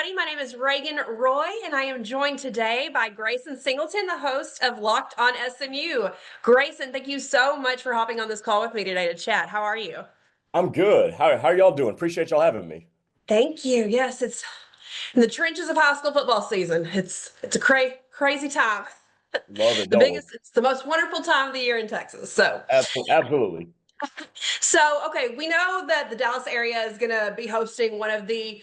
everybody. My name is Reagan Roy, and I am joined today by Grayson Singleton, the host of Locked On SMU. Grayson, thank you so much for hopping on this call with me today to chat. How are you? I'm good. How are y'all doing? Appreciate y'all having me. Thank you. Yes, it's in the trenches of high school football season. It's a crazy time. Love it, The don't we? biggest, it's the most wonderful time of the year in Texas. So Absolutely. Okay, we know that the Dallas area is going to be hosting the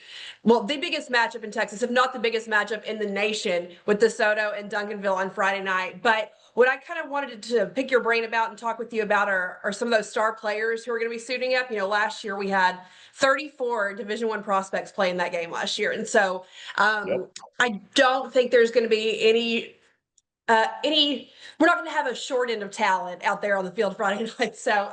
biggest matchup in Texas, if not the biggest matchup in the nation, with DeSoto and Duncanville on Friday night. But what I kind of wanted to pick your brain about and talk with you about are some of those star players who are going to be suiting up. Last year we had 34 Division I prospects playing that game last year, and so Yep. I don't think there's going to be any we're not going to have a short end of talent out there on the field Friday night. So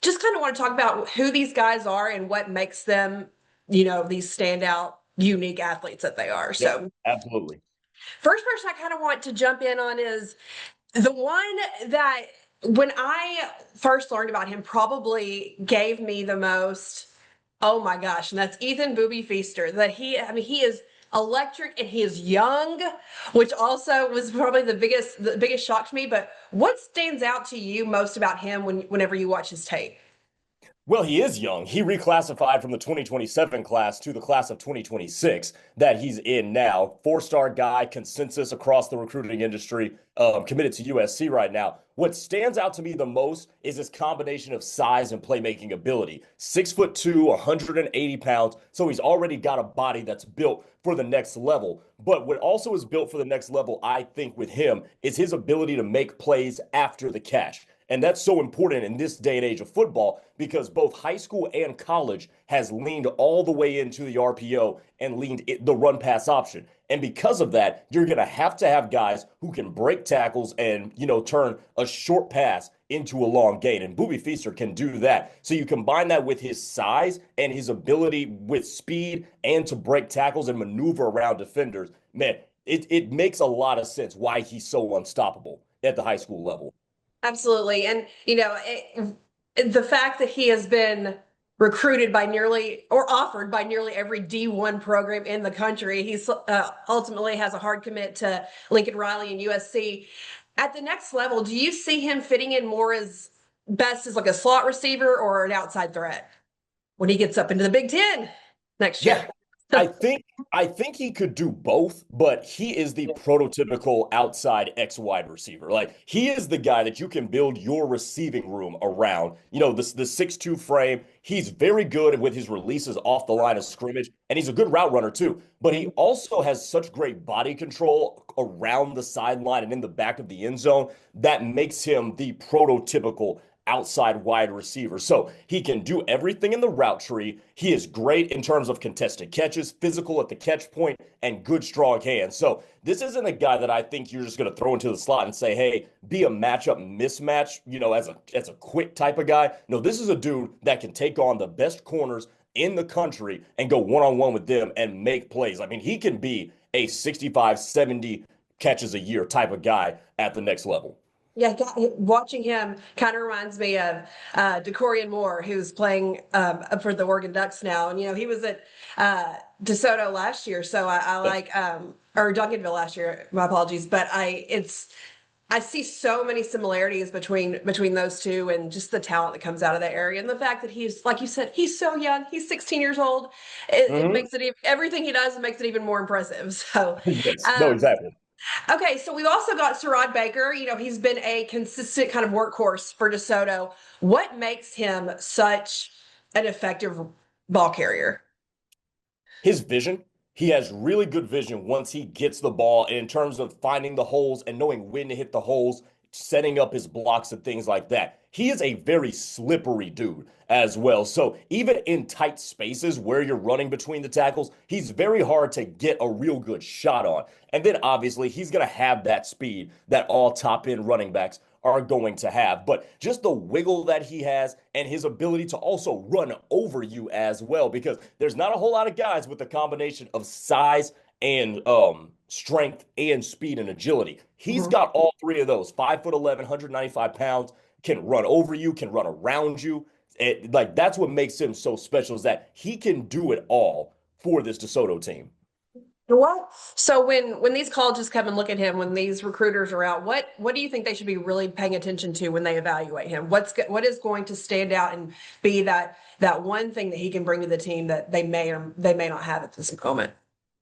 just kind of want to talk about who these guys are and what makes them, these standout, unique athletes that they are. Yeah, So absolutely. first person I kind of want to jump in on is the one that when I first learned about him probably gave me the most, oh my gosh, and that's Ethan Boobie Feaster. He is electric and he is young, which also was probably the biggest shock to me. But what stands out to you most about him whenever you watch his tape? Well, he is young. He reclassified from the 2027 class to the class of 2026 that he's in now. Four-star guy, consensus across the recruiting industry, committed to USC right now. What stands out to me the most is his combination of size and playmaking ability. 6'2", 180 pounds. So he's already got a body that's built for the next level. But what also is built for the next level, I think, with him is his ability to make plays after the catch. And that's so important in this day and age of football because both high school and college has leaned all the way into the RPO and leaned the run pass option. And because of that, you're going to have guys who can break tackles and, turn a short pass into a long gain. And Boobie Feaster can do that. So you combine that with his size and his ability with speed and to break tackles and maneuver around defenders. Man, it makes a lot of sense why he's so unstoppable at the high school level. Absolutely. And, the fact that he has been recruited by nearly or offered by nearly every D1 program in the country, he's ultimately has a hard commit to Lincoln Riley and USC. At the next level, do you see him fitting in more as best as like a slot receiver or an outside threat when he gets up into the Big Ten next Yeah, year? I think I think he could do both, but he is the prototypical outside X wide receiver. Like he is the guy that you can build your receiving room around. The 6'2" frame. He's very good with his releases off the line of scrimmage, and he's a good route runner too. But he also has such great body control around the sideline and in the back of the end zone that makes him the prototypical outside wide receiver. So he can do everything in the route tree. He is great in terms of contested catches, physical at the catch point, and good strong hands. So this isn't a guy that I think you're just going to throw into the slot and say, hey, be a matchup mismatch, as a quick type of guy. No, this is a dude that can take on the best corners in the country and go one-on-one with them and make plays. I mean, he can be a 65, 70 catches a year type of guy at the next level. Yeah, watching him kind of reminds me of DeCorian Moore, who's playing for the Oregon Ducks now. And, he was at DeSoto last year. So I like, or Duncanville last year, my apologies. But I see so many similarities between those two and just the talent that comes out of that area. And the fact that he's, like you said, he's so young. He's 16 years old. It Mhm. makes everything he does makes it even more impressive. So, Yes, no, um, exactly. okay, so we've also got SaRod Baker. He's been a consistent kind of workhorse for DeSoto. What makes him such an effective ball carrier? His vision, he has really good vision once he gets the ball in terms of finding the holes and knowing when to hit the holes, setting up his blocks and things like that. He is a very slippery dude as well. So even in tight spaces where you're running between the tackles, he's very hard to get a real good shot on. And then obviously he's going to have that speed that all top end running backs are going to have. But just the wiggle that he has and his ability to also run over you as well, because there's not a whole lot of guys with the combination of size and strength and speed and agility. He's Mhm. got all three of those. 5'11", 195 pounds, can run over you, can run around you. Like that's what makes him so special is that he can do it all for this DeSoto team. What? So when these colleges come and look at him, when these recruiters are out, what do you think they should be really paying attention to when they evaluate him? What is going to stand out and be that one thing that he can bring to the team that they may not have at this moment?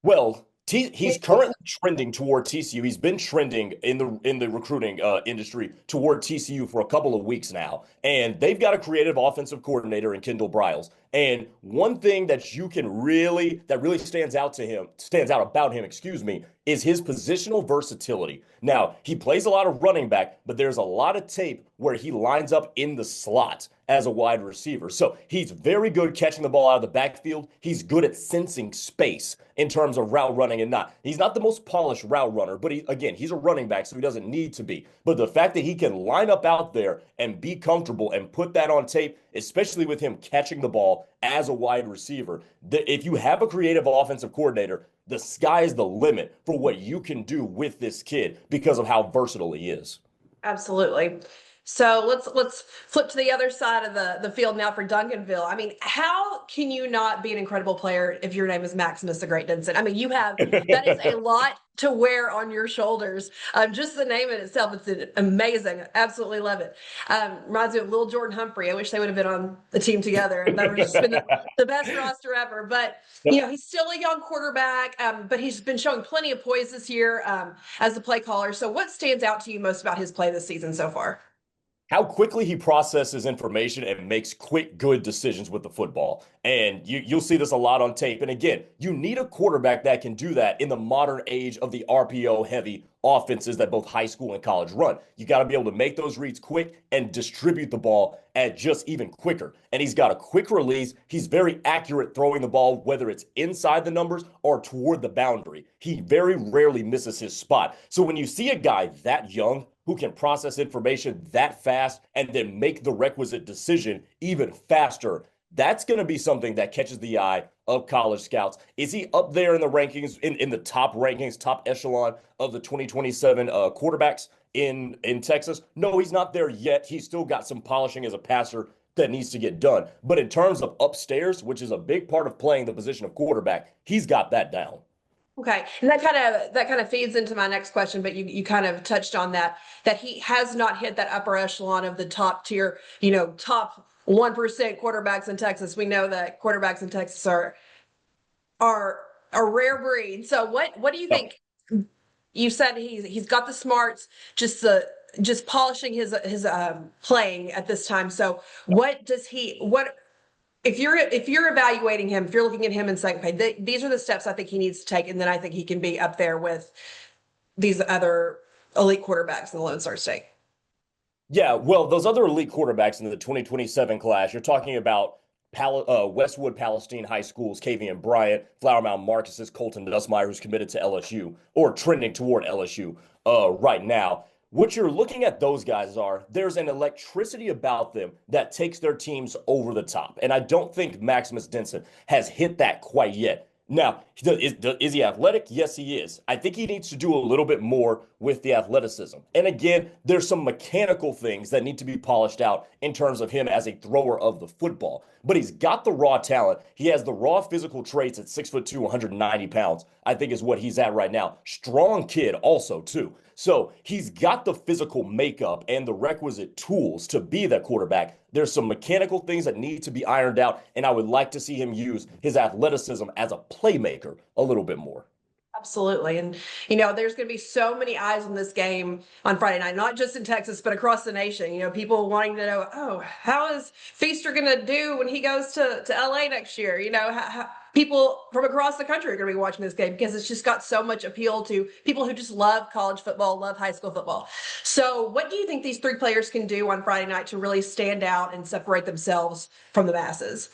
Well, he's currently trending toward TCU. He's been trending in the recruiting industry toward TCU for a couple of weeks now, and they've got a creative offensive coordinator in Kendall Briles. And one thing that really stands out about him, excuse me, is his positional versatility. Now, he plays a lot of running back, but there's a lot of tape where he lines up in the slot as a wide receiver. So he's very good catching the ball out of the backfield. He's good at sensing space in terms of route running and not. He's not the most polished route runner, but he's a running back, so he doesn't need to be. But the fact that he can line up out there and be comfortable and put that on tape, especially with him catching the ball as a wide receiver, if you have a creative offensive coordinator, the sky is the limit for what you can do with this kid because of how versatile he is. Absolutely. So let's flip to the other side of the field now for Duncanville. I mean, how can you not be an incredible player if your name is Maximus the Great Denson? I mean, that is a lot to wear on your shoulders. Just the name in itself, it's amazing. Absolutely love it. Reminds me of Lil Jordan Humphrey. I wish they would have been on the team together, and that would have just been the best roster ever. But he's still a young quarterback, but he's been showing plenty of poise this year as the play caller. So, what stands out to you most about his play this season so far? How quickly he processes information and makes quick, good decisions with the football. And you'll see this a lot on tape. And again, you need a quarterback that can do that in the modern age of the RPO heavy offenses that both high school and college run. You got to be able to make those reads quick and distribute the ball at just even quicker. And he's got a quick release. He's very accurate throwing the ball, whether it's inside the numbers or toward the boundary. He very rarely misses his spot. So when you see a guy that young who can process information that fast and then make the requisite decision even faster, that's going to be something that catches the eye of college scouts. Is he up there in the rankings, in the top rankings, top echelon of the 2027 quarterbacks in Texas? No, he's not there yet. He's still got some polishing as a passer that needs to get done. But in terms of upstairs, which is a big part of playing the position of quarterback, he's got that down. Okay, and that kind of feeds into my next question, but you kind of touched on that he has not hit that upper echelon of the top tier, top 1% quarterbacks in Texas. We know that quarterbacks in Texas are a rare breed. So what do you think? You said he's got the smarts, just polishing his playing at this time. So what if you're evaluating him, if you're looking at him and saying, okay, these are the steps I think he needs to take, and then I think he can be up there with these other elite quarterbacks in the Lone Star State. Yeah, well, those other elite quarterbacks in the 2027 class, you're talking about Westwood Palestine High School's Kavian Bryant, Flower Mound Marcus's Colton Nussmeier, who's committed to LSU or trending toward LSU right now. What you're looking at those guys there's an electricity about them that takes their teams over the top. And I don't think Maximus Denson has hit that quite yet. Now, is he athletic? Yes, he is. I think he needs to do a little bit more with the athleticism. And again, there's some mechanical things that need to be polished out in terms of him as a thrower of the football. But he's got the raw talent. He has the raw physical traits at 6'2", 190 pounds, I think is what he's at right now. Strong kid also, too. So he's got the physical makeup and the requisite tools to be that quarterback. There's some mechanical things that need to be ironed out, and I would like to see him use his athleticism as a playmaker a little bit more. Absolutely. And, there's going to be so many eyes on this game on Friday night, not just in Texas, but across the nation. People wanting to know, how is Feaster going to do when he goes to LA next year? People from across the country are going to be watching this game because it's just got so much appeal to people who just love college football, love high school football. So what do you think these three players can do on Friday night to really stand out and separate themselves from the masses?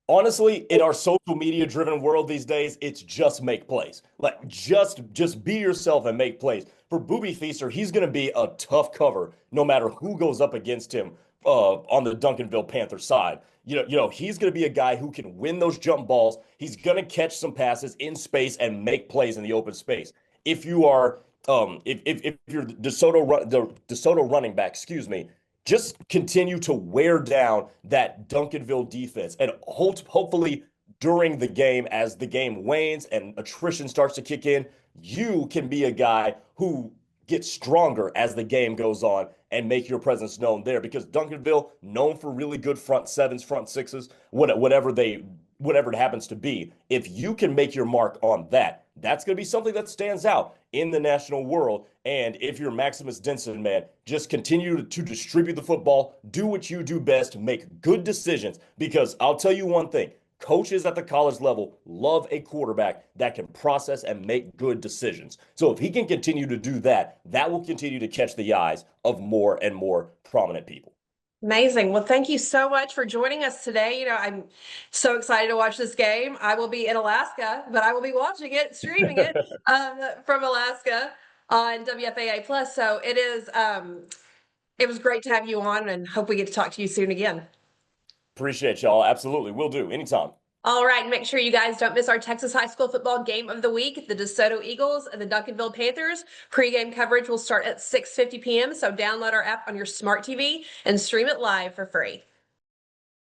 Honestly, in our social media driven world these days, it's just make plays. Like just be yourself and make plays. For Boobie Feaster, he's going to be a tough cover no matter who goes up against him on the Duncanville Panthers side. He's going to be a guy who can win those jump balls. He's going to catch some passes in space and make plays in the open space. If you are if you're the DeSoto running back, excuse me, just continue to wear down that Duncanville defense and hopefully during the game as the game wanes and attrition starts to kick in, you can be a guy who gets stronger as the game goes on and make your presence known there because Duncanville known for really good front sevens, front sixes, whatever it happens to be. If you can make your mark on that, that's going to be something that stands out in the national world. And if you're Maximus Denson, man, just continue to distribute the football, do what you do best, make good decisions. Because I'll tell you one thing, coaches at the college level love a quarterback that can process and make good decisions. So if he can continue to do that, that will continue to catch the eyes of more and more prominent people. Amazing. Well, thank you so much for joining us today. I'm so excited to watch this game. I will be in Alaska, but I will be watching it, streaming it from Alaska on WFAA Plus. So it was great to have you on, and hope we get to talk to you soon again. Appreciate y'all. Absolutely. Will do. Anytime. All right. Make sure you guys don't miss our Texas high school football game of the week, the DeSoto Eagles and the Duncanville Panthers. Pre-game coverage will start at 6:50 p.m. So download our app on your smart TV and stream it live for free.